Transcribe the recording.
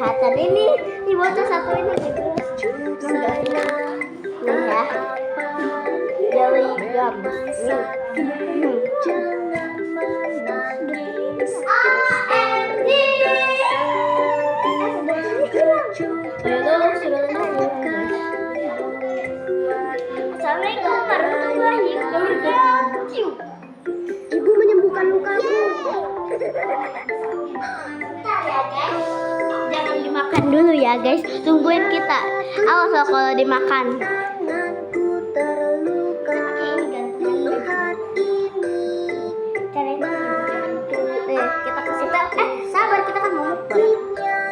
kesehatan. Ini bocah satu ini gitu. Nih ya. Jelly gum. Assalamualaikum warahmatullahi wabarakatuh. Ibu menyembuhkan lukaku. Jangan dimakan dulu ya guys. Tungguin kita. Awas loh kalau dimakan.